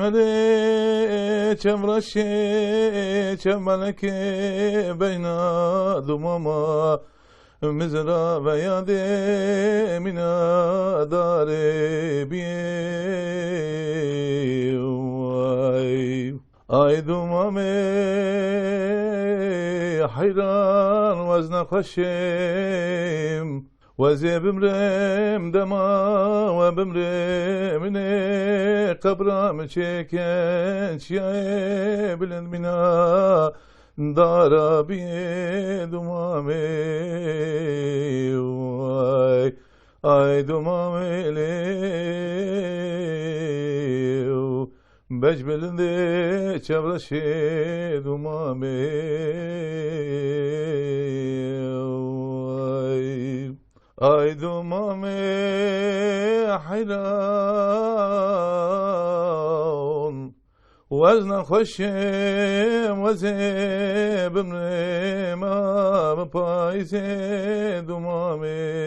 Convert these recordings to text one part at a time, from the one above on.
ملي چمرشي چملك بين دموما مزرا بيادي من دار بي اي دمامي حيران وزن خشيم وزي بمرم دما وبمرم من قبرا مشيكن شيء بلند منا دارا بيدمامي اي دمامي ليو بج بلندي چبرشي دمامي اي دمامي حيران وزن خوشم وزي بمرما بپایزه دمامي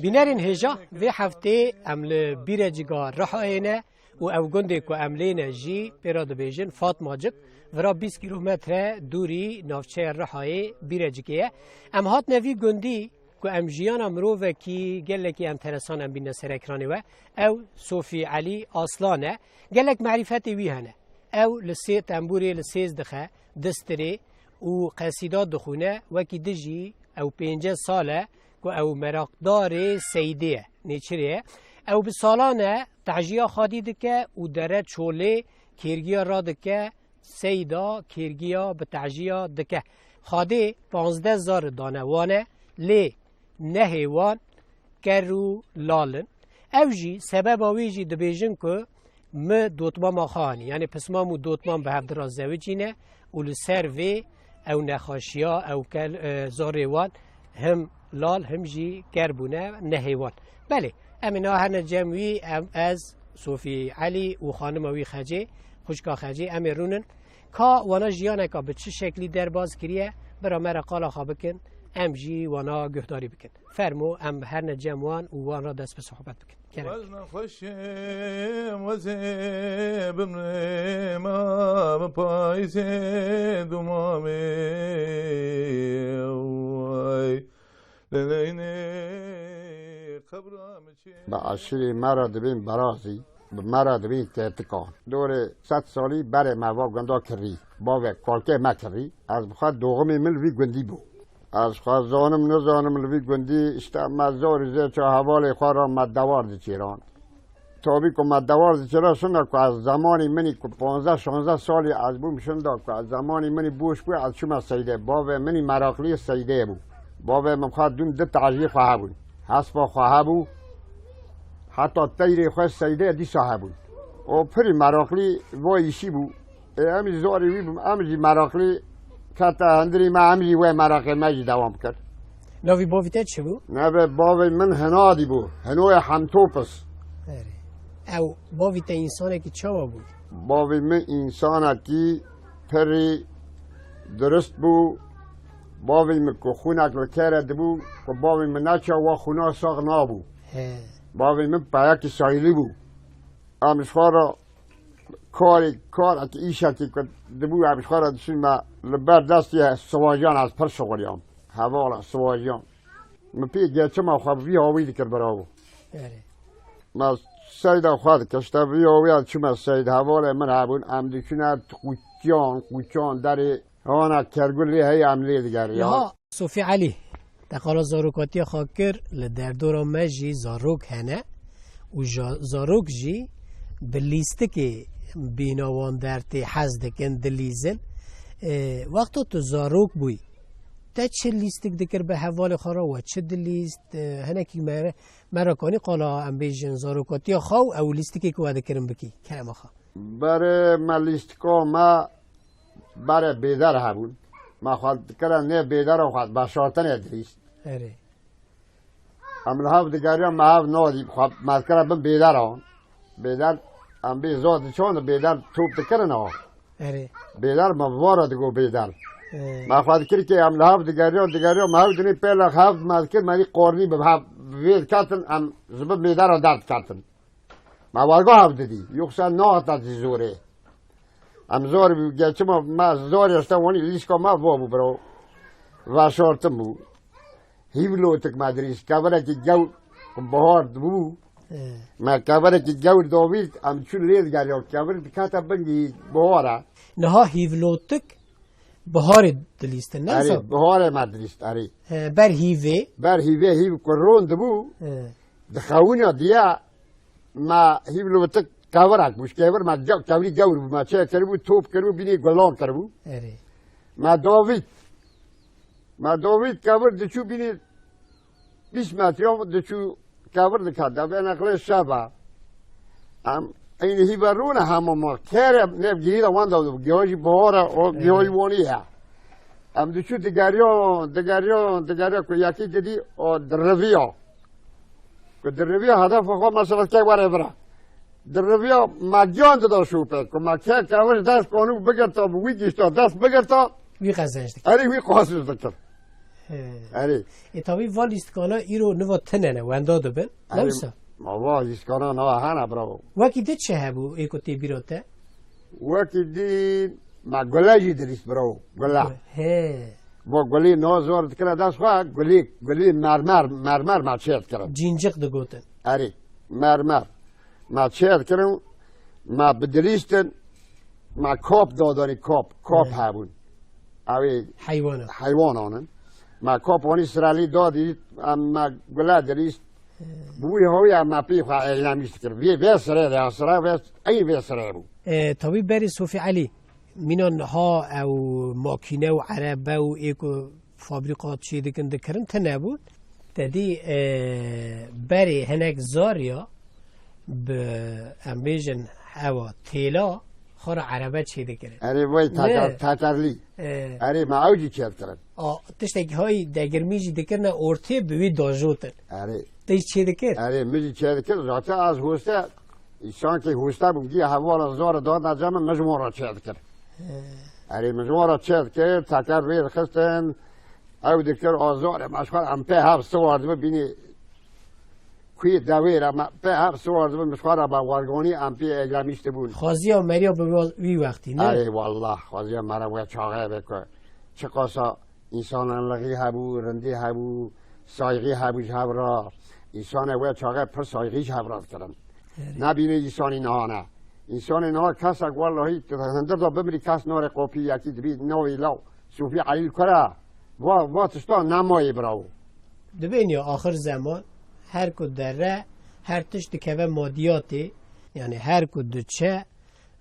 بینرین هجا وی هفته امل بیرجگا رحاینه و او گنده که املینه جی پیراد بیجن فاطمه جک ورا 20 کیلومتر دوری نافچه رحای بیرجگیه ام هات نوی گندی که ام جیانا مروفه کی گلک انترسان ام بین سر اکرانه و او صوفی علی اصلانه گلک معرفت وی هنه او لسی تنبوری لسیز دخه دستری و قصیدات دخونه وکی دجی او 5 ساله که او مراقدار سیده نیچریه او بسالانه تعجیه خادی دکه و دره چوله کرگیا را دکه سیدا کرگیا به تعجیه دکه خاده 15,000 دانوانه لی نهیوان کرو لالن او جی سبب آویجی دبیجن که م دوتمام خانی یعنی پسمامو دوتمام به هفت را زوجینه و لسر وی او نخاشیا او کل زاریوان هم لال هم جی کربونه نهیوان بله امینا هر نجموی از صوفی علی و خانموی خجه خوشکا خجه امیرونن که وانا جیانه که به چه شکلی در باز کریه برا مرا قالا خواه بکن ام جی وانا گهداری بکن فرمو ام هر نجموان و وان را دست به صحبت بکن وزن خوشم وزي بمرما بپایزه دمامي بعشری مرا دبین برازی مرا دبین تهتکان دور 100 سالی بره موا گندا کری باوه کالکه مکری از بخواد دوغمی ملوی گندی بو از خواه زانم نزانم ملوی گندی اشتا مزار زیر چا حوال خواه را مدوار دی چیران تابی که مدوار دی چیران شنده که از زمانی منی که 15-16 سالی از بوم شنده که از زمانی منی بوش بو از شما سیده باوه منی مراقلی سیده بو باوه من خواه دون ده تعجیه خواه بود حسبا خواه بود حتی تیره خواه سیده دی صاحب بود و پری مراقلی وایشی بود امی زاری وی بوم امی مراقلی کتا هندری ما امی وی مراقل مجی دوام کرد ناوی باویته چه بود؟ نه باوی من هنادی بود هنوی همتوپس او باویته انسانه که چه بود؟ باوی من انسانه که پری درست بود باوی من که خونک لکره دبو که باوی من نچه و خونه ساق نابو باوی من پیاکی سایلی بود امشخارا کار اکی ایشه که دبو امشخارا دسون ما لبر دستی سواجان از پر شغلیم حوالا سواجان من پی گرچه ما خواب وی آوی دکر براو ما سید خواد کشته وی آوی از چما سید حوالا من هبون امدیشونه قوچان در آنا کرگولی های عملی دیگر یا صوفی علی تقالا زاروکاتی خاکر لدردورا مجی زاروک هنه و زاروک جی بلیسته که بیناوان درتی حزده کن دلیزن وقتا تو زاروک بوی تا چه لیستک دکر به حوال خارا و چه دلیست هنه که مراکانی قالا ام بیجن زاروکاتی خواو او لیستکی که دکرم بکی کرم خواه برای ما لیستکا ما برای بیدر هبون ما خواهد کرن نه بیدر رو خواهد بشارتن ادریست امال هاو دیگری هم هاو نادی خواهد مذکره بم بیدر هون بیدر ام بی زاد چون بیدر توب دکرن ها بیدر ما وارد گو بیدر ما خواهد کری که امال هاو دیگری هم هاو دنی پیلخ هاو مذکر منی قرنی به هاو وید کاتن ام زب میدار درد کاتن ما وارگاه هم دیدی یکسان نه تا زوره ام زور گرچه ما زور استوانی لیسکا ما وابو برو و شورتم بو هیولو تک مدرس کابره کی جو بهار بو ما کابره کی جو دوید ام چون رید گریو کابره کاتا بنگی بهاره نها هیولوتک بهار دلیست نه اری بهار مدرس اری بر هیوه بر هیو کرون دبو دخاونیا دیا ما هیولو تک کاورک بوش کابر ما جو کابری جور ما چه کربو توپ کربو بینی گلان کربو اره ما داوید کابر دچو بینی 20 متر دچو کابر دکرد دبی نقل شبا ام این هیبرون همه ما کرم نب گیرید وان داو گیاهی بهاره و گیاهی وانیه ام دچو دگریان کو یکی دیدی و درویا کو درویا هدف خود مثلا که واره برا درویا مجان داد شوپه کو ما که کابر دست کنو بگرتا ویدیش تا دست بگرتا وی قزنج دکر اری وی قاسش دکر اری اتابی والیست کانا ایرو نوا تننه ونداده بن نمسا ما والیست کانا نوا هانا برو وکی دید چه هبو ایکو تی بیروته وکی دی ما گلاجی دریست برو گلا با گلی نازور دکره دست خواه گلی مرمر ما چهت کرد جینجق دگوتن اری مرمر ما چهت کرد ما بدریستن ما کاپ دادانی کاپ هبون اوی حیوانانن ما کاپانی سرالی دادی اما گلا دریست بوی هوی اما پی خواه اعلامیست کرد وی سره ده سره وی سره بو طبی بری صوفی علی مینان ها او ماکینه و عربه و ایکو فابریقات چی دکن دکرن تنبود تدی بری هنک زاریا به امبیجن هوا تیلا خور عربه چی دکرن اری وی تاکرلی اری ما اوجی چید کرن تشتکی های دگرمیجی دکرن ارته بوی داجوتن اری تیش چی دکر؟ اری میجی چید کرن راته از هسته ایشان که هسته بودی هوا زار داد نجام مجموع را چید کرن اری مجموع را چید کرد تاکر ویر خستن او دکر آزار مشخور ام په هر سوارد ببینی کوی دویر ام په هر سوارد مشخور با وارگانی ام پی اگرامیشته بود خوازی ها مریا به وی وقتی نه؟ ای والله خوازی ها مرا وی چاقه بکر چه قاسا انسان انلغی هبو رندی هبو سایغی هبوش هبرا انسان وی چاقه پر سایغیش هبراد کردن نبینه انسانی نهانه انسان نها کس اگ واللهی هندر دا بمری کس نار قوپی یکی دبید نوی لاو صوفی علیل کرا و تشتا نمایی براو دبین یا آخر زمان هر کد دره هر تشت که مادیاتی یعنی هر کد دچه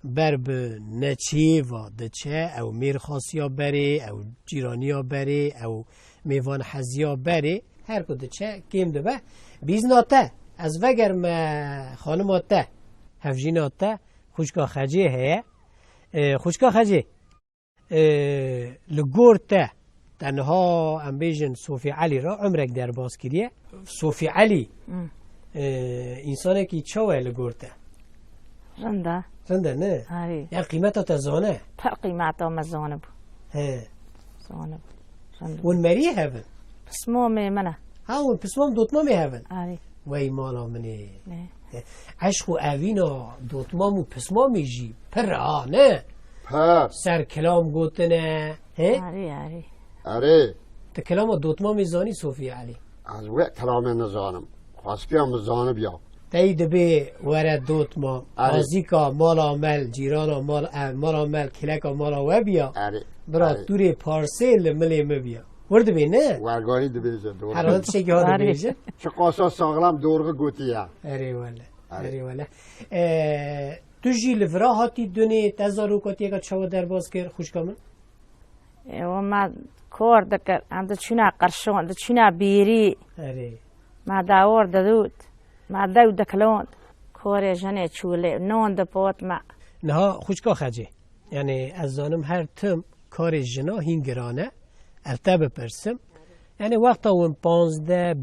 بر به نچی و دچه او میر خاصیا بری او جیرانیا بری او میوان حزیا بری هر کد دچه کم دبه بیزناته از وگر ما خانماته هفجیناته خوشکا خجه هه خوشکا خجه لگورته تنها ام بیجن صوفی علی را عمرک در باز کریه صوفی علی انسانه که چوه لگورته رنده نه یا قیمتا تزانه پر قیمتا مزانه بو زانه بو ون مری هفن پسمومه منه ون پسموم دوتمامه هفن وی مالا منه عشق و اوینا دوتمام و پسمامی جی پر نه سر کلام گوتنه اره تا کلام دوتما میزانی صوفی علی از وی کلام نزانم خواستی هم زانه بیا تایی دبی ورد دوتما آزیکا مال عمل جیران مال عمل کلک مال و بیا برا دوری پارسل ملی مبیا ورد بی نه؟ ورگانی دبیجه دورگه حرارت شکی ها دبیجه چه قاسا ساغلام دورگه گوتیه اره والا تو جی لفرا هاتی دونی تزارو کاتی اگه چاو در باز کر خوش کامن؟ و ما کار دکر ام چونا قرشون چونا بیری ما داور دود ما داود دکلون کار جنه چوله نون دپوت ما نه خوشکا خجه یعنی از زانم هر تم کار جنا هینگرانه التبه پرسم یعنی وقتا اون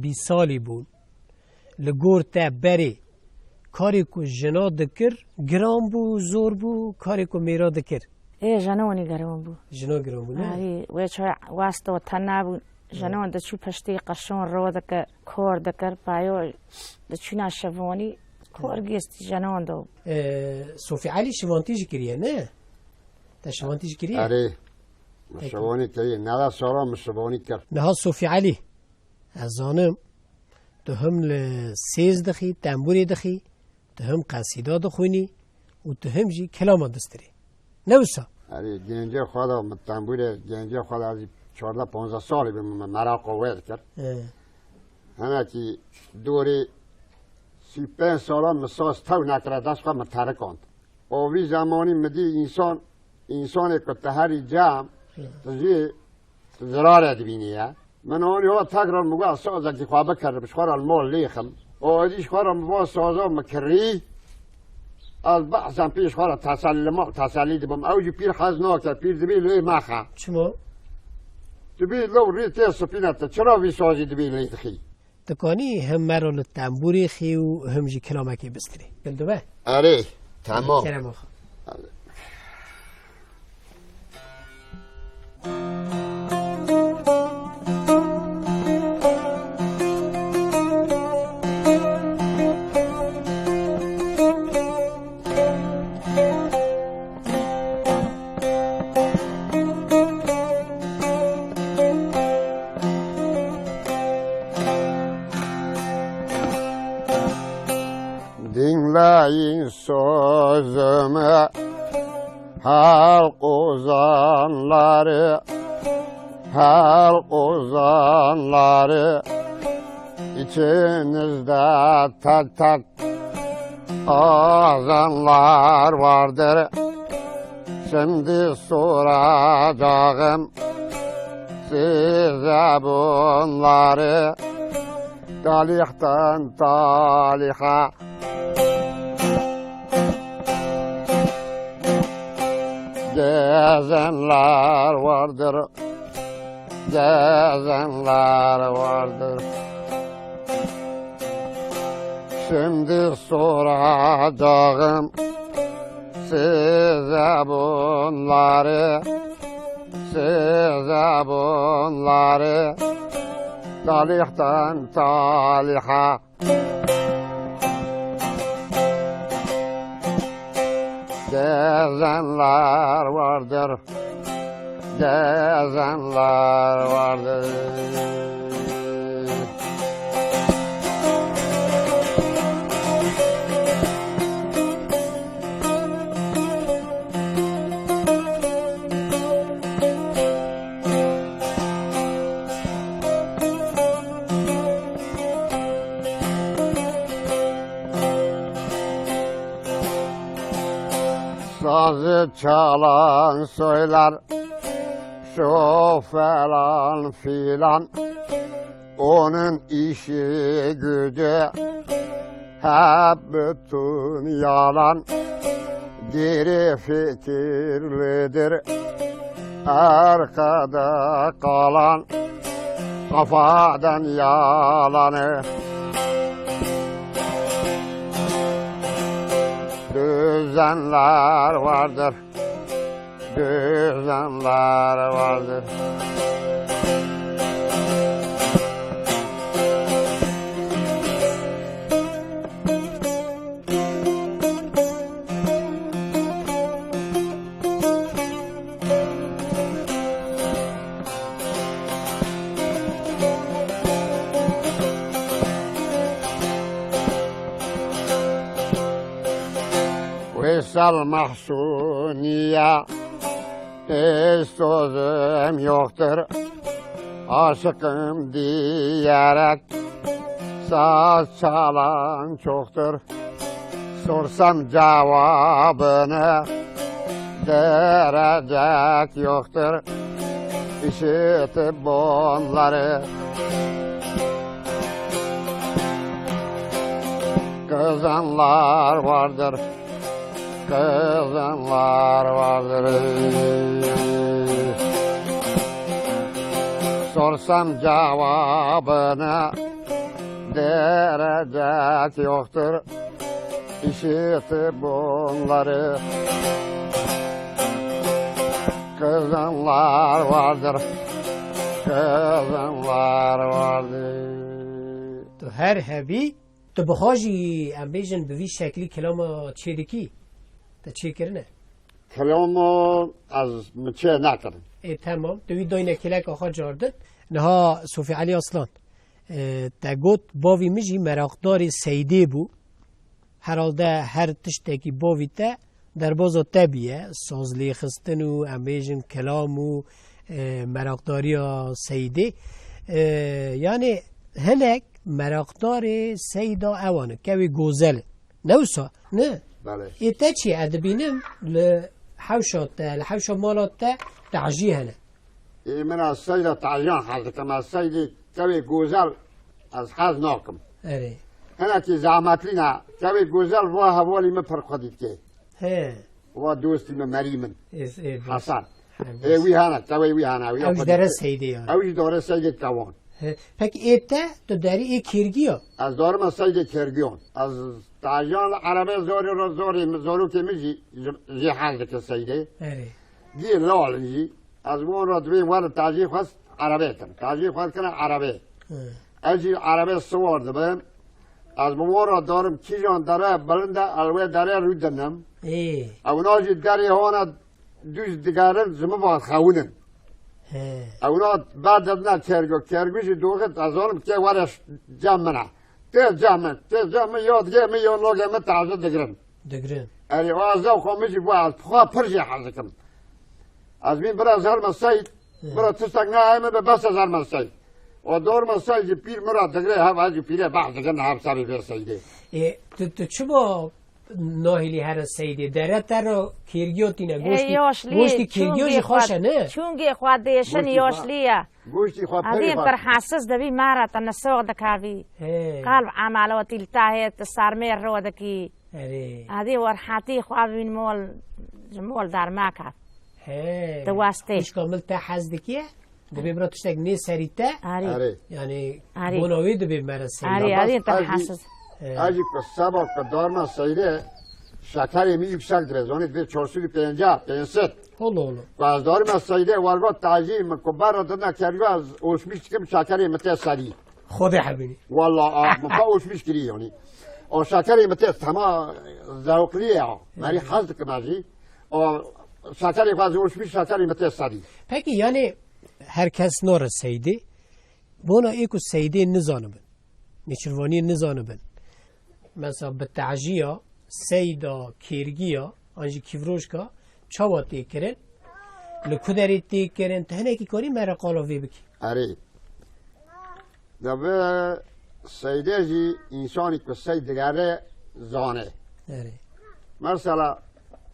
15-20 سالی بود لگور تا بری کاری کو جنا دکر گرام بو زور بو کاری کو میرا دکر ای جنونی گرام بو جنا گرام بو نه وی چه واسطه تنها بو جنون دچو پشتی قشون رو دکر کار دکر پایو دچونا شوانی کار گیستی جنون دو صوفی علی شوانتیج کریه نه تا شوانتیج کریه آره مشوانی کردی نه سارا مشوانی کرد نه صوفی علی از آنم تو هم لسیز دخی تنبوری دخی تو هم قصیده دخونی و تو هم جی کلام دستری نوسا آره گنجه خدا متنبوره گنجه خدا از 14-15 سالی به مرا قوت کرد همه که دوری 35 سالا مساس تو نکرد دست خواهد مترکاند اوی زمانی مدی انسان که تهری جمع تجی زراره دبینیه من آنی ها تکرار مگه سازه که خواه بکرده بشخوار المال لیخم و ادیش خواه مگه سازه مکری از بحثم پیش خواه تسلی دبم اوجی پیر خزنا کرد پیر دبی لی مخه چما؟ دبی لو ریتی سپینت چرا وی سازی دبی لی دخی تکانی هم مرال تنبوری خی و هم جی کلامکی بستری گلدو به؟ آره تمام کرم آخا Dinleyin sözümü halk ozanları içinizde tak azanlar vardır. Şimdi soracağım size bunları talihten taliha. Gezenler vardır. Şimdi soracağım size bunları talihten taliha. Gezenler vardır. Sazı çalan söyler şu falan filan onun işi gücü hep bütün yalan geri fikirlidir arkada kalan kafadan yalanı düzenler vardır. Veysel Mahsuniye hiç sözüm yoktur aşıkım diyerek saz çalan çoktur sorsam cevabını verecek yoktur işitip bunları kızanlar vardır. Sorsam cevabını verecek yoktur işitip bunları kızanlar vardır. تو هر هبی تو بخواجی ام بیجن به وی شکلی کلام چه دکی تا چه کرنه کلام از مچه نکردم تمام دوی داینه کلک آخا جاردن نها صوفی علی اصلان تا گوت باوی مجی مراقدار سیده بو هرالده هر تشتکی باوی تا در بازا تبیه سازلی خستن و امیجن کلام و مراقداری سیده یعنی هنک مراقدار سیده اوانه کوی گوزل نوسا نه بله ایتا چی ادبینم لحوشات لحوشا مالات تا تعجی هنه من از سید تعیان حضر کم از سید کوی گوزل از حض ناکم اره هنه که زعمتلی نه کوی گوزل و حوالی من پر خودید که و دوستی من مریمن حسن وی هنه کوی وی هنه اوش داره سیده یاره اوش داره سید کوان پک ایتا تو داری ای کرگی ها از دارم از سید کرگیون از تعیان عربه زوری رو زورو که میجی جی حضر که سیده دی لال جی از اون را دوی وارد تعجیل خواست عربه کن تعجیل خواست کنه عربه اجی عربه سوار دبن از اون را دارم کی جان داره بلنده الوه داره رو دنم اونا جی داری هانا دوز دیگرن زمه باید خوونن اونا بعد از نه کرگوشی دوغت از آنم که وارش جمع تیز جمع یاد گه می یاد لوگه می تعجیل دگرن اری آزاو خوامیجی باید خواه پرجی حضرکم از بین برای زرم سید برای تستک نه همه به بس زرم سید و دورم سید پیر مرا دگره هم از پیره بحث دگرن هم سری به سیده تو چه با ناهیلی هر سیده داره تر رو کرگیو تینه گوشتی کرگیو خوشه نه چونگی خواه دیشن یاشلیه گوشتی خواه از این تر حساس دبی مارا تنسوق دکاوی قلب عملات التاهیت سرمیر رو دکی از این ورحاتی خواه بین مول در مکر دواسته مش کامل تا حز دکیه دبی برا تشتک نی سریته یعنی آره بوناوی دبی مرا سیده آره تا حساس اجی که سبا که دارما سیده شکری می یکسک دره زانی دبی 450 500 و از دارما سیده ورگا تعجیل مکبر را دادن کرگو از اوشمیش کم شکری مته سری خود حبینی والله مفا اوشمیش کری یعنی او شکری مته تما زوقلیه مری حضر که مجی او شکری خواهد اوشمیش شکری مته سری پکی یعنی هر کس نار سیده بونا ایکو سیده نزانه بن نیچروانی نزانه بن مثلا به تعجیه سیدا کیرگیا آنجی کیفروشکا چاواتی کرن لکودری تی کرن تهنه کی کاری مرا قالاوی بکی اره دبه سیده جی انسانی که سید دگره زانه مثلا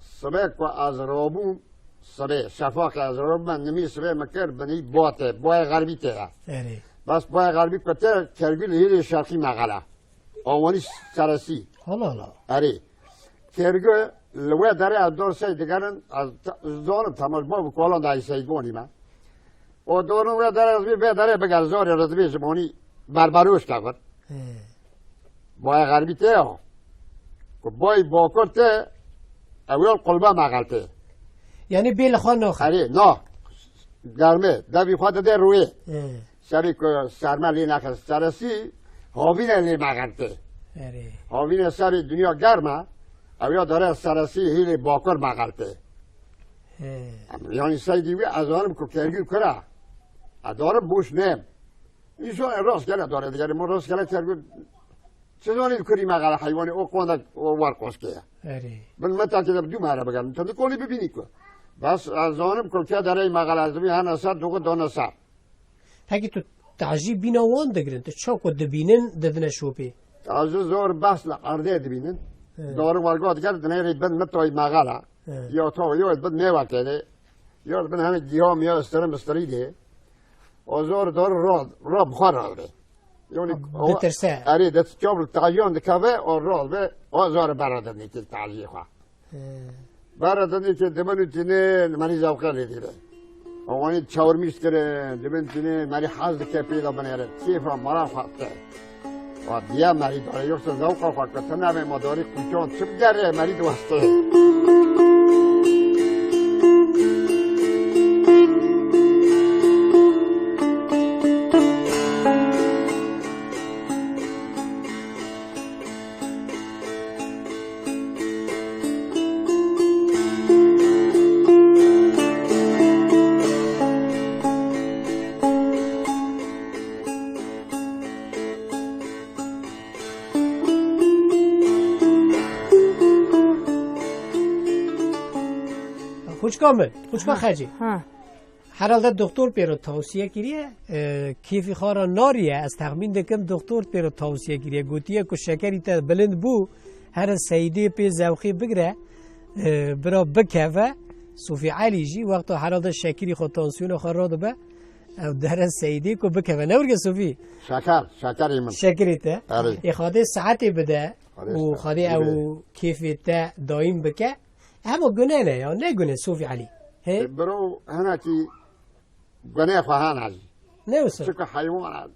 سبک و از رابون سبه شفاق از رابون نمی سبه مکر بنی باته بای غربی ته بس بای غربی کته کرگی لهیر شرقی مغلا آوانی سرسی حالا اره کرگی لوه داره از دور سید دگرن از زانم تماش با بکالان دایی سید بانی من و دورنوه داره از بی داره بگر زاری رضبی زمانی بربروش کبر بای غربی ته ها بای باکر ته اول قلبه مغلته یعنی بیل خواه ناخر نه گرمه دبی خواهد ده روی سری که سرمه لی نکرد سرسی هاوینه لی مغلته هاوینه سری دنیا گرمه اویا داره سرسی هیلی باکر مغلته یعنی سیدیوی از آنم که کرگی کرا داره بوش نیم ایشون راست گره داره دیگه ما راست گره کرگی چیزانی کری مغل حیوانی او قوانده ورقوش که من متا که دو مهره بگرم تا کلی ببینی که بس از آنم که داره مغل از دوی هن اثر دوگه دانه سر پاکی تو تعجیب بینا وان دگرن تو چاک و دبینن ددنه شوپی تعجیب زور بس لقرده دبینن داره ورگاه دیگر دنیری بند متوی مغل یا تو یا بند میوه که یا بند همه گیاه یا استریده و زور داره را بخار راده یعنی بترسه اری دست جابل تعیان دکوه و رال به و زور برادر نیتی تعجیه خواه برادر نیتی دمانو تینه منی زوقه لیدیره وانی چاور میشت کرده دمن تینه منی حاز دکه پیدا بنیره سیفا مرا خواهده و دیا مری داره یکس زوقه خواه که تنه مداری کنچان چپ گره مری دوسته خوشکا خجی ها herhalde doktor pero tavsiye kiriye keyfi xara nariye az tahmin dikim doktor pero tavsiye kiriye gotiye ku şekeri te bilind bu her seydi pe zevqi bigre bira bikeve Sufi Ali jî wexta herhalde şekeri xo tansiyonu xarad be ev dere seydi ku bikeve ne urge Sufi شکری من şekeri te آره. xade saati bide آره، و ساعتی xade bide. ew keyfi te daim bike ama güne ne ya ne güne Sufi Ali he برو هنا کی گناه خواهان هست ne olsun چکه حیوان هست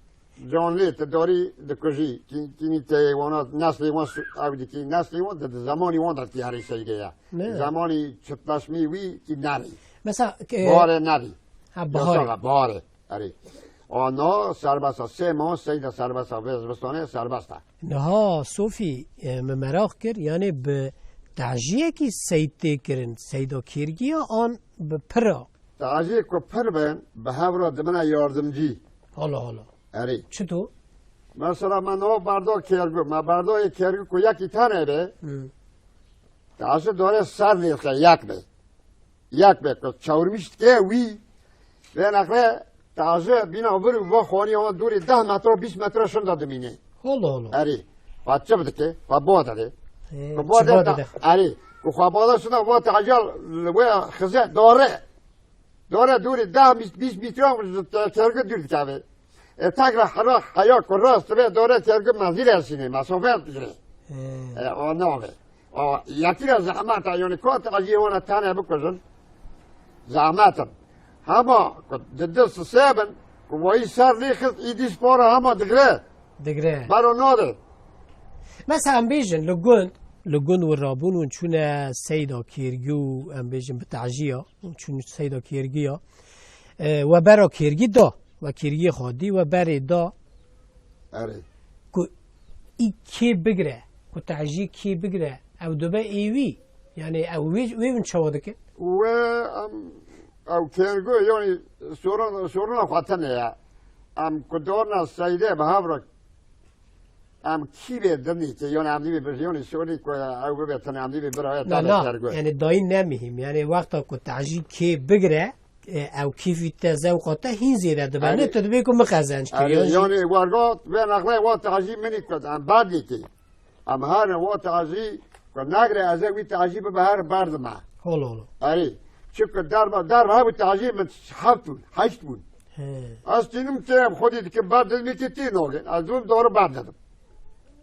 جانلی تداری دکجی کینی تی وانا نسلی وان او دی کی نسلی وان د زمانی وان در تیاری سیگه یا نه. زمانی چتلاشمی وی کی نری mesela باره نری ha bahar باره اری آنا سربستا 3 ماه سید سربستا وزبستانه سربستا نها صوفی مراق کر یعنی به تعجیه کی سید تکرن سیدا کیرگی آن به پرا تعجی کو پر بین به هورا دمنا یاردمجی حالا اری چطور؟ مثلا من او بردو کرگو ما بردو کرگو کو یکی تنه به تعجی داره سر لیخه یک به که چورمیشت که وی به نقله تعجی بینا برو و خوانی ها دوری 10 متر و 20 متر شم دادمینه حالا اری و چه بده که و باده چه باده باده اری که خواه باده شده و تعجل و خزه داره دوری 10-20 متر هم کرگو دور که تاگر حیا که راست به داره کرگو منزل هستینه مسافه بگیره آنامه یکی را زحمت یعنی که تعجی هونه تنه بکشن زحمت همه دست سیبن که وای سر لیخت ایدیش پاره همه دگره برو ناده مثلا ام بیجن لگوند و رابون چون سیدا کیرگی ام بیجن به تعجیه چون سیدا کیرگی و برا کیرگی دا و کیرگی خودی و بری دا اره که ای کی بگره که تعجیه کی بگره او دوبه ایوی یعنی او وی چواده که و او کرگو یعنی سورون خواهتنه یا ام کدورنا سایده به هفرک ام کی به دنی که یعنی عمدی به یعنی سوری که او ببتنه عمدی به برای تاله کرگو یعنی دایی نمیهیم یعنی وقتا که تعجیه کی بگره او کیفی تزوقاته هین زیره دبه نه تو دبه که مخزنش کری یعنی ورگات به نقله و تعجی منی کد ام بعدی که ام هر و تعجی که نگره از اوی تعجی به هر بردمه حالا اری چون در ها تعجی من 7 بود 8 بود از تینم که خودی که بعد میتی تی نوگه از دوم دور بعد دادم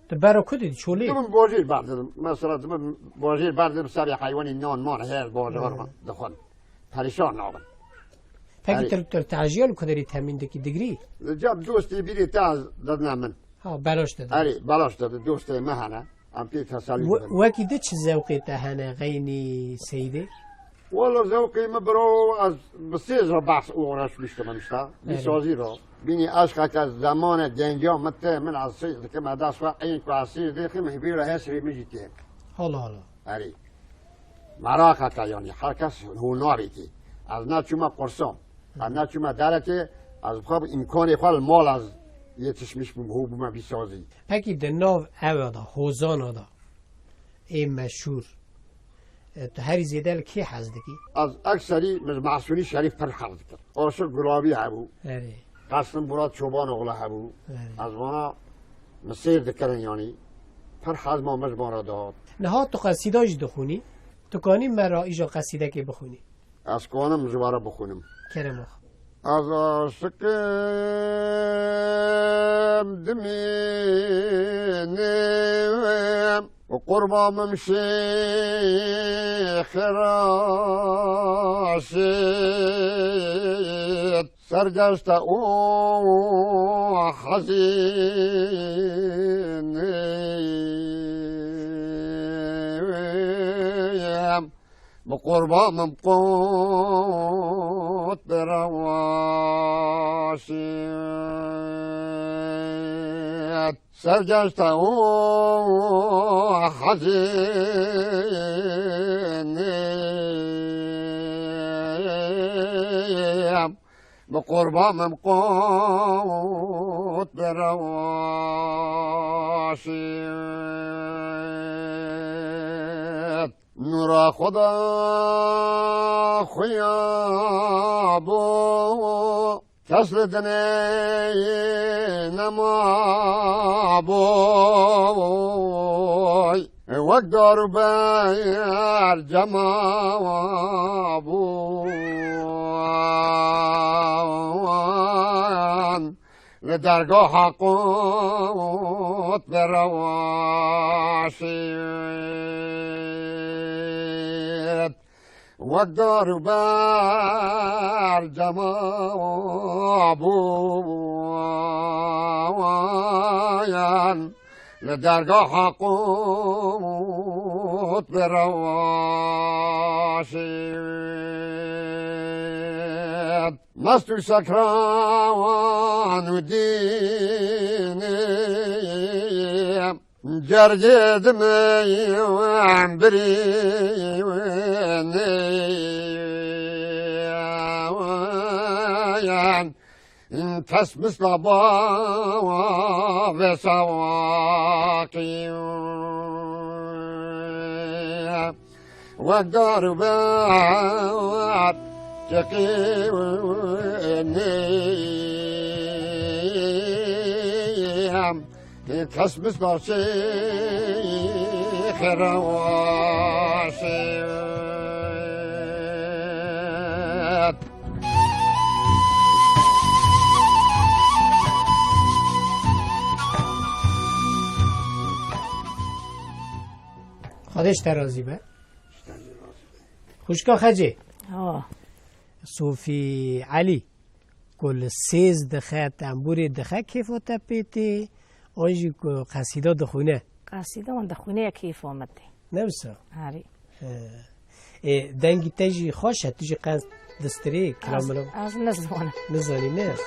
تو برا کدی چولی دوم بازیر بعد دادم مثلا دوم بازیر بعد دادم سری حیوانی نان مان هر بازار ما دخون پریشان نابن پکی تر تعجیل کدری تامین دکی دگری جاب دوستی بیری تاز دادن من ها بلاش داد اری بالاش داد دوست مهنه ام پی تسالی دادم وکی ده چه ذوقی تهنه غینی سیده والله ذوقي مبرو از بسیج را بحث اورش بیشتر منشتا بیسازی را بینی عشق که زمان جنجا مته من از سید که مدرس و این کلاسی دیگه محبی را هستی میجیته حالا اری مراقه که یعنی هر کس هنری که از نچوما قرصام از نچوما درته از بخواب امکانی خال مال از یه چشمش بمهو بما بیسازی پکی ده ناو اوه حوزان دا این مشهور تو هری زیده کی حز دکی از اکثری معصولی شریف پر حرد کرد عاشق گلابی هبو قسم مراد چوبان اغلا هبو از مانا مسیر دکرن یعنی پر حز ما مجبان را داد نها تو قصیده جی دخونی تو کانی مرا ایجا قصیده که بخونی از کانم جواره بخونم کرم آخ از عاشقم دمینم و قربام شیخ راشد سرگشت او حزینم بقربام قوت برواشد سرگشت او حزینم بقربام قوت برواشد نورا خدا خویا بو کسل دنه نما بوی وقت دارو بر جما بوان لدرگاه حقوت برواشید وقت دارو بر جما بوان لدرگاه حقوت برواشید مستو سکران و دینیم جرجد میم برینیم این پس مثل با و سواقی و دارو بر تقیم این پس مثل شیخ رواشد خودش ترازی به خوشکا خجه صوفی علی کل سیز دخه تنبوری دخه کیف و تپیتی آنجی که قصیده دخونه قصیده من دخونه کیف آمده نبسا هری دنگی تجی خوشه تجی قصد دستری کلام ملو از نزدونه نزانی نیست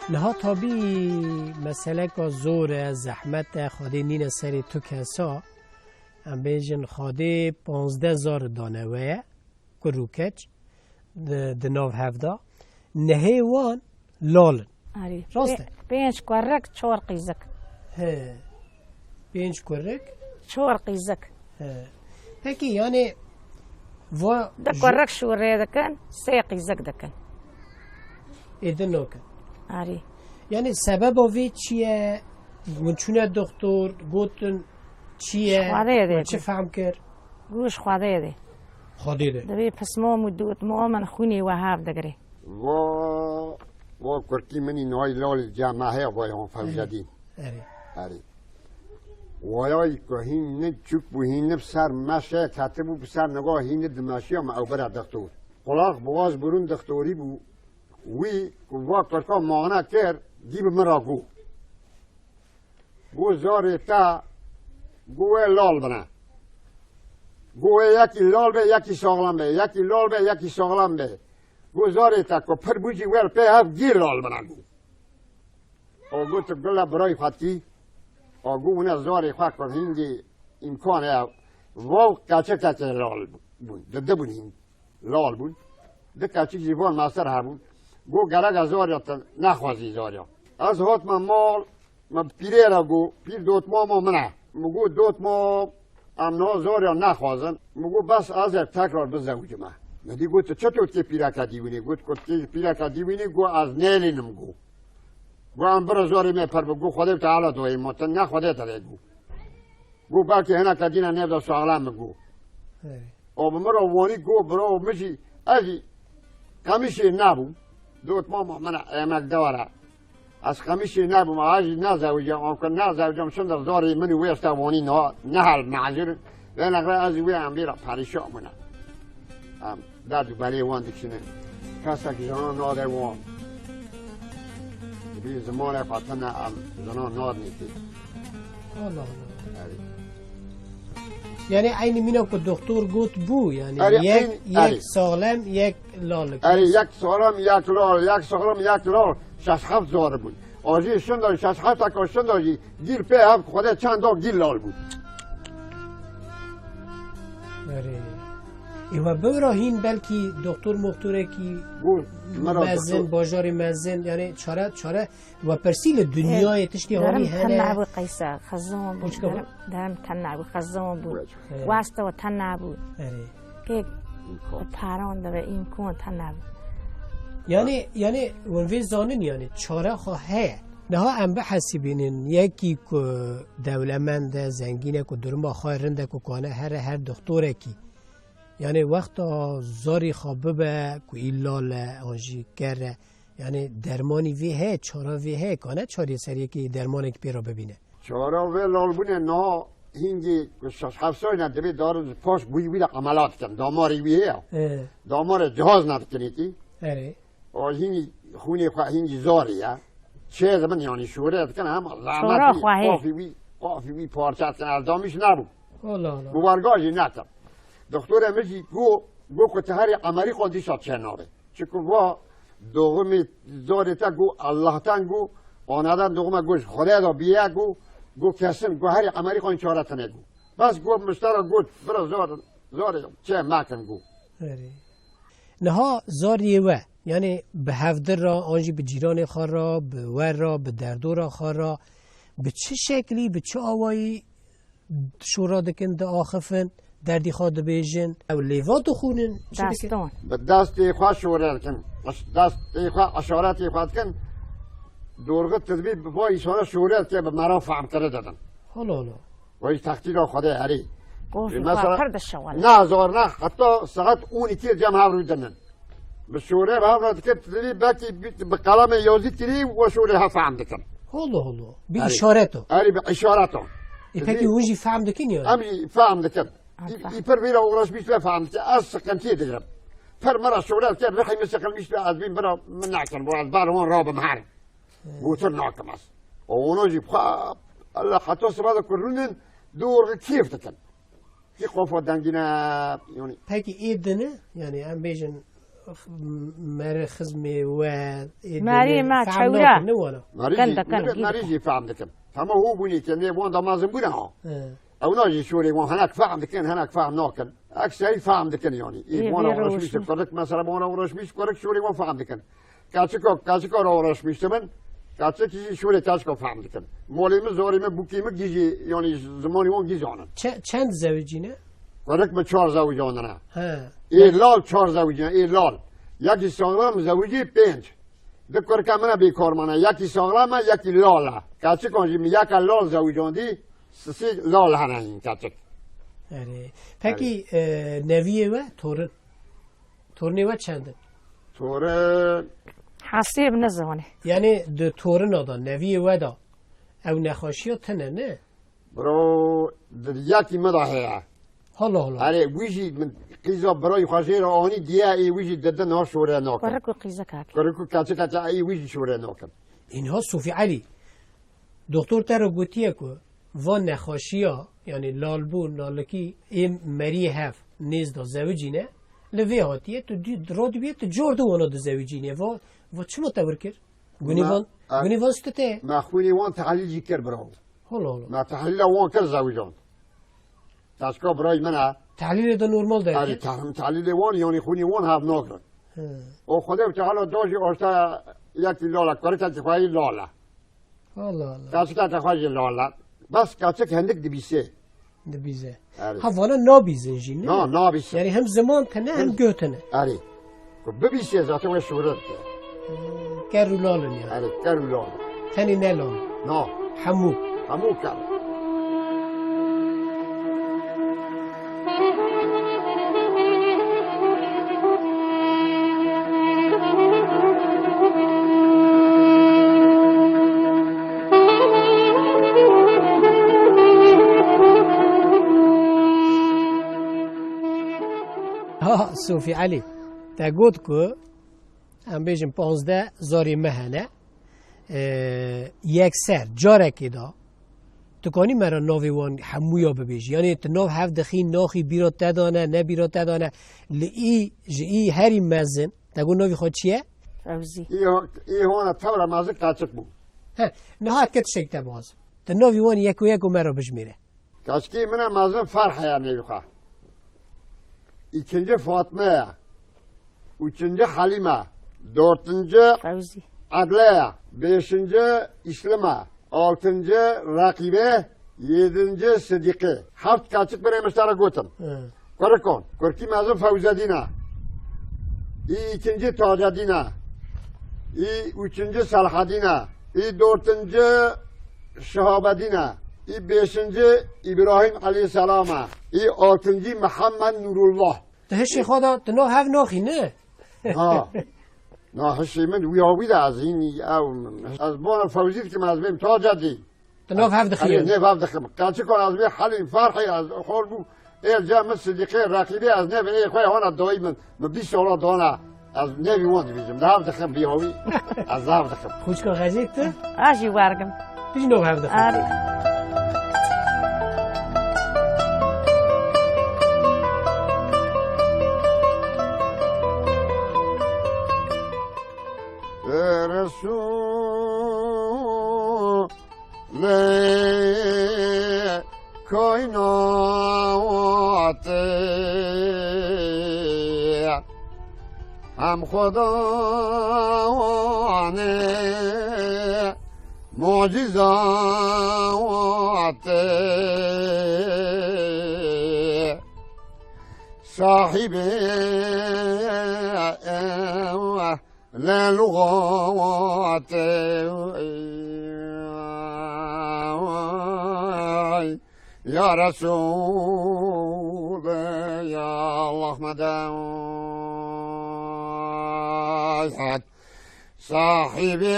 نها تابی مسئله که زور زحمت خاده نین سری تو کسا هم بیجن خاده 15,000 دانه ویه کروکچ ده ناو هفته نهی وان لالن هری راسته 5 کرک 4 قیزک 5 کرک 4 قیزک هکی یعنی و ده کرک شوره دکن 3 قیزک دکن ایده نوکن هری یعنی سبب آوی چیه؟ منچونه دکتر گوتن چیه؟ خواده ده چه فهم کرد؟ گوش خواده ده خواده ده دبی پس ما مدوت ما من خونی و هاف دگره و کرکی منی نوای لال جمعه وای هم فوجدی اره وایای که هین نه چوک بو هین نه بسر مشه کته بو بسر نگاه هین دمشی هم او برا دکتور قلاق بواز برون دکتوری بو وی و کرکا مانع کرد دیب مرا گو زاری تا گوه لال بنا گوه یکی لال به یکی ساغلم به یکی لال به یکی ساغلم به گو زاری تا که پر بوجی ور pe هف گیر لال بنا گو او گو تو گلا برای خاطی او گو اونه زاری خواه کن هنگی امکانه واو کچه کچه لال بون دده بون هنگ لال بون ده کچه جیوان ماستر ها بون گو گرگ زاریا تا نخوازی زاریا از هات من مال من پیره را گو پیر دوت ما منه مگو دوت ما امنا زاریا نخوازن مگو بس از تکرار بزوج ما ندی گو تو چطور که پیره که دیوینی گو که پیره که دیوینی گو از نیلینم گو ام برا زاری می پر بگو خودت تعالی دوی ما تا نه خودت تا گو بلکه هنا کدینا نبدا سوالم گو او بمرا وانی گو برا مشی ازی کمیشی نبو دوت ماما من امک داره از خمیشی نبوم آجی نزوجم آمکن نزوجم شندر داری منی ویسته وانی نه حال معذر و نقره از وی هم بیرا پریشا منه درد بلی وان دکشنه کسا که زنان ناده وان بی زمان خاطنه زنان ناد نیستی الله یعنی عین مینا که دکتر گوت بو یعنی یک سالم یک لال یک سالم یک لال یک سالم یک لال 6-7 زاره بود آجی شنداری 6-7 تکا شنداری گیر پی هم خود چند دا گیر لال بود ایوه براهین بلکی دکتر مختوره کی گو مرا مزن دکتر باجار مزن یعنی چاره و پرسیل دنیای تشتی درم هانی تنع هنه بود قیسا خزم بود پوچ که بود؟ درم تنع بود خزم بود اه. واسطه و تنع بود اره که پران داره این کون تنع بود یعنی ونوی زانن یعنی چاره خواه نه ها ام بحثی بینین یکی که دولمند زنگینه که درما خواه رنده که کانه هر دکتوره کی یعنی وقتا زاری خوابه به که ایلال آنجی کره یعنی درمانی ویه چارا ویه کانه چاری سریه که درمانی که پیرا ببینه چهارا و لالبونه نه هینگی شش هفت سال ندبی دار پاش بوی بیل عملات کن داماری بیه دامار جهاز ندکنی کی اره و هینگی خونی خواه هینگی زاریه چه زمان یعنی شوره کن هم شورا خواهی. قافی بی پارچت کن از دامیش نبود الله بوارگاهی نتم دکتر امشی گو که هر عملی خودی شد چه نابه چکو وا دوغمی زارتا گو الله تن گو آنادن دوغم گوش خدا دا بیه گو کسن گو هر عملی خودی چارتنه گو بس گو مشترا گو برا زار چه مکن گو اره نها زاریه و یعنی به هفدر را آنجی به جیران خواه را به ور را به دردو را خواه را به چه شکلی به چه آوایی شورا دکن ده آخفن دردی خواه ده بیجن او لیوا دخونن دستون به دست خواه شوره کن دست خواه اشارت خواه کن دورغت تدبیر با ایشاره شوره که به مرا فهم کرده دادن حالا و ایش تختی را خدا هری گفت مثلا پرد شوال نه زار نه حتی ساعت اونی که جمع ها روی دنن به شوره به هم که تدبیر باکی به قلم یازی کری و شوره ها فهم دکن حالا بی اره. اشارتو اری به اشارتو ای پکی اونجی فهم دکن یا امی فهم دکن ای پر بیرا اغراش بیش به فهم دکن از سکنتی دیگرم پر مرا شوره که رخی مسکل میش به از بین برا من نکن و از بارمان را بمهر گوتر ناکم است و اونو جی بخواب الله حتی سبادا کرونن دور کیف دکن کی قفا دنگینه یعنی پکی ایدنه یعنی ام بیجن مر خزمه و مری ما چوره. مریضی فهم دکن همه هو بونی که نه وان دامازم بونه ها اونا جی شوری وان هناك فهم دکن هناك فهم ناکن اکثری فهم دکن یعنی ای وان آورش میشه کرک مثلا وان آورش میشه کرک شوری وان فهم دکن کاچکا را آورش میشه من کاچکی شوری کاچکا فهم دکن مولیم زوریم بوکیم گیجی یعنی زمانی وان گیجانن چند زوجینه؟ کرک به 4 زوجانه ها ای لال 4 زوجانه ای لال یکی ساغلام زوجی 5 ده کرک من بیکار منه یکی ساغلام یکی لاله کاچکا جی یک لال زوجاندی سی لال هنه این کاچک اره پکی نویه و تورنه و چنده؟ توره حسیب نزونه یعنی ده تورن آدا نویه و دا او نخاشی ها تنه نه برو یکی مداهه حالا اره ویجی من قیزا برای خوشی را آنی دیه ای ویجی دده نا شوره ناکن کرک و قیزه کاک کرکو کچه ای ویجی شوره ناکن اینها صوفی علی دکتر تر گوتیه که و نخاشی ها یعنی لالبون نالکی این مری هف نیز دا زوجینه لوی هاتیه تو را دویه تو جور دو وانا دا زوجینه و چه متور کرد؟ گونی وان سته؟ ما خونی وان تحلیل جی کر برو حالا ما تحلیل وان کر زوجان تشکا برای منه تحلیل دا نورمال داره اره تحلیل وان یعنی خونی وان هف ناکن او خدا بچه داشی آشتا یکی لاله کرکت خواهی لاله حالا کچکت خواهی لاله بس کچک هندک دبیسه دبیزه اره ها وانا نابیزن جی نه؟ نه نابیسه یعنی هم زمان تنه هم گوتنه اره ببیسه ذاته و شورت کرو لالن یعنی اره کرو لاله تنی نلان نه همو همو کر صوفی علی تا گفت که هم بیشم 15 زاری مهنه یک سر جارکی دا تو کنی مرا ناوی وان همویا ببیش یعنی تو ناو هفت دخی ناخی بیرا تدانه نه بیرا تدانه لی جئی هری مزن تا گو ناوی خود چیه؟ فوزی ای هونه تورا مازه کچک بو نهات کت شکتا باز تا ناوی وان یکو مرا بجمیره کچکی منه مازه فرح یا نیوخه ikinci Fatma, üçüncü Halime, dördüncü فوزی Adliye, beşinci İslam'a, altıncı Rakibe, yedinci Sıdiki. Haft kaçık bir emişlere götüm. Korkun, korki mezun Fevzedine. İkinci Tacedine. Üçüncü Salhadine. Dördüncü Şehabedine. Beşinci İbrahim Aleyhisselam'a. Altıncı Muhammed Nurullah. دهش خدا دنو هف ناخی نه Ha. Nahşi min uyavi de az این از بان فوزید که از بیم تاجدی دنو هف دخیل نه وقت دخم قالچ کن از بیم حلی فرحی از خور بو ایل جامع صدیقه رقیبی از نه بینی خواه هانا دایی من 20 سالا دانا از نه بیوان بیجم ده هف دخم بیاوی از ده هف دخم خوش که غزیت ده آجی وارگم بیش نو هف دخیل آره رسول کائنات هم خداوند معجزات صاحب للغات يا رسول يا الله مدد صاحبي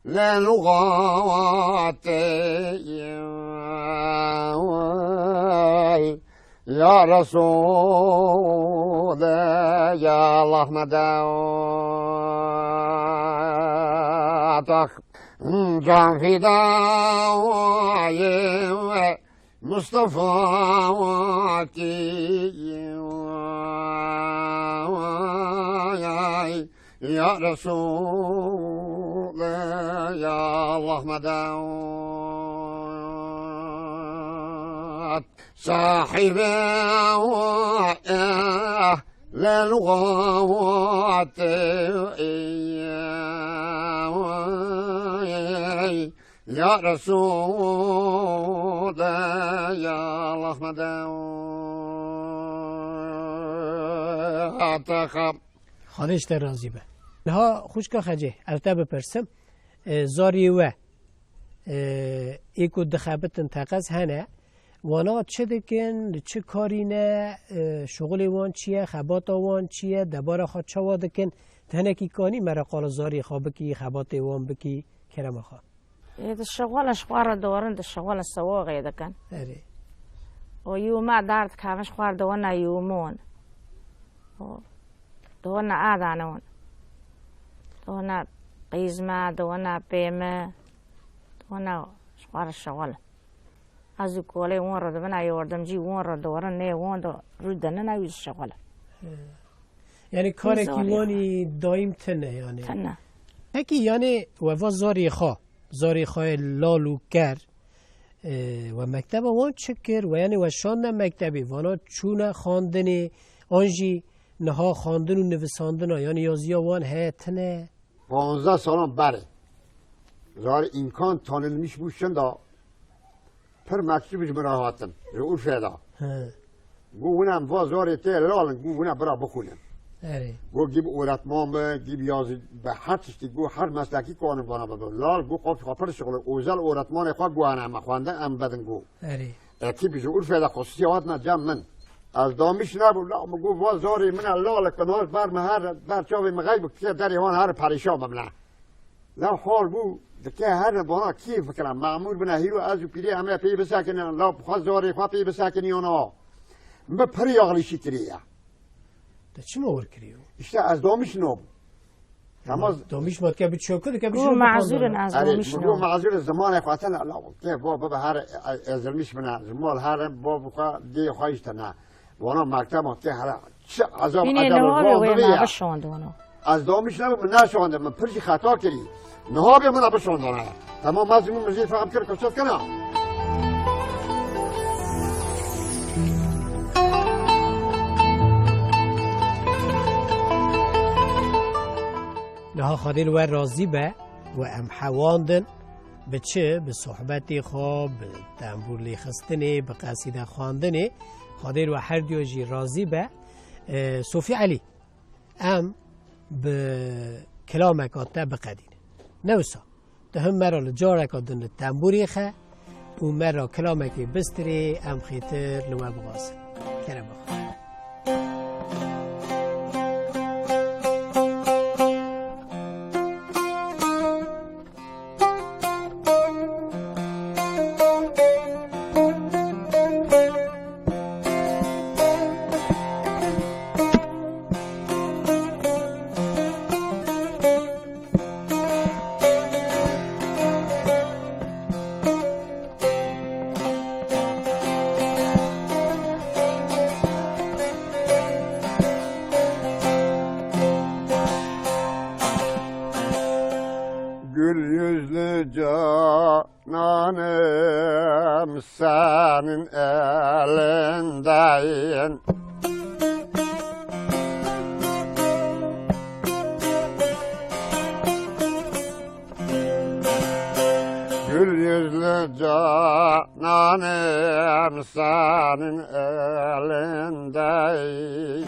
للغات يا رسول يا الله مدد جان فدای مصطفی یا رسول یا الله مدد صاحب للغات يا رسول يا الله مدد خالش در رازی به نها خوش که خجه البته بپرسم زاری و ایکو دخابت انتقاز هنه وانا چه دکن چه کاری نه شغل وان چیه خبات وان چیه دبار خواه چه وادکن تنکی کانی مرا قال زاری خواه بکی خبات وان بکی کرم خواه ده شغلش خوار دورن ده شغل سواقی دکن اره و یوما دارد کامش خوار دوانا یومون دوانا آدانون دوانا قیزمه دوانا پیمه دوانا خوار شغل از کوله اون رو دبنا یوردم جی اون رو دورن نه اون دو رو دنه نویز شغله یعنی کار کیوانی دایم تنه یعنی تنه هکی یعنی و زاری خواه لالو کر و مکتب وان چکر و یعنی و شاندن مکتبی وانا چونه خواندنی آنجی نها خواندن و نویساندن یعنی یازیا وان هتنه 15 سالان بره زار امکان تانل میش بوشن دا پر مکتبش براهاتم رو فعلا گو اونم وازار تهران گو اونم برا بخونم گو گیب اورتمام گیب یازی به هر چیزی گو هر مسلکی کانم بانا بدون لال گو قاف خاطر شغل اوزل اورتمان خواه گو انا خوانده ام بدن گو اکیبش رو فعلا خصوصیات نجم من از دامیش نبود لا گو وازاری من لال کنار بر مهر بر چاوی مغیب که در ایوان هر پریشان بمنه لا حال گو دکه هر بانا کی فکرم معمول بنا هیرو از پیری همه پی بسکنن لا خزاری خوا پی بسکنی اونا به پری اغلیشی کریه ده چی مور کریو اشته از دامیش نو تماز دامیش مات که بچوکه که گو معذور از دامیش گو نو معذور زمان خاطر لا که بابا هر ازلمیش بنا زمان هر بابا خوا دی خواهش تنه وانا مکتب که هر چه عذاب عذاب از دامیش نبود من نشونده من پرچی خطا کردی نهابی من بشوندانه تمام مزمون مزید فهم کرد کشت کنم خادل و راضی به و ام حواندن به چه؟ به صحبتی خواب، به تنبور لیخستنه، به قصیده خواندنه خادل و هر دیو جی راضی به صوفی علی ام به کلامک آتا بقدینه نوسا ده هم مرا لجارک آدن تنبوری خه و مرا کلامک بستری ام خیتر لما بغاز کرم بخواه Gül yüzlü cananım senin elindeyim. Gül yüzlü cananım senin elindeyim.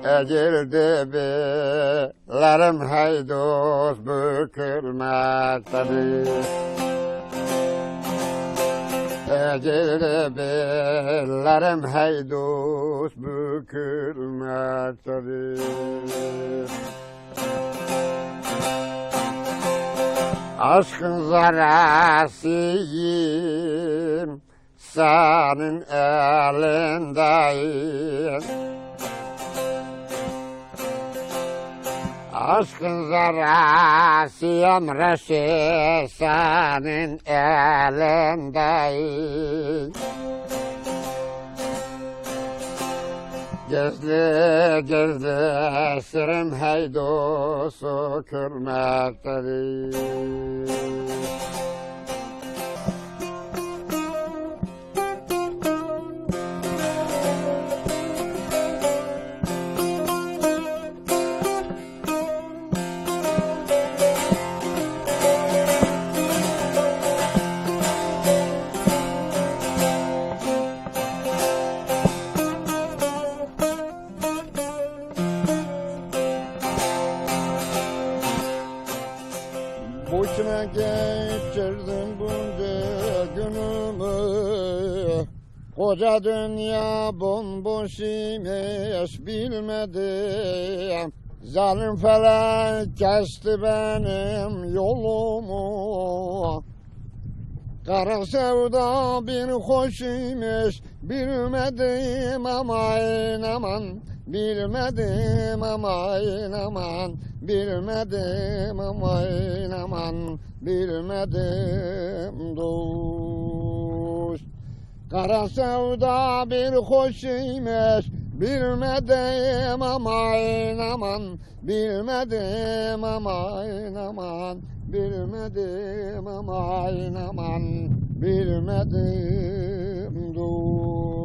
Ecildi billerim haydus bükülmektedir. Ecildi billerim haydus bükülmektedir. Aşkın zarasıyım senin elindeyim. Aşkın zarasıyım reşi senin elindeyim. Gizli gizli sırrım heydusu kürmektedir. Boşuna geçirdim bunca günümü. Koca dünya bomboş imiş bilmedim. Zalim felek kesti benim yolumu. Kara sevda bir hoş imiş bilmedim aman aman. Bilmedim aman aman. Bilmedim aman aman, bilmedim dost. Kara sevda bir hoş imiş, bilmedim aman aman. Bilmedim aman aman, bilmedim aman aman. Bilmedim dost.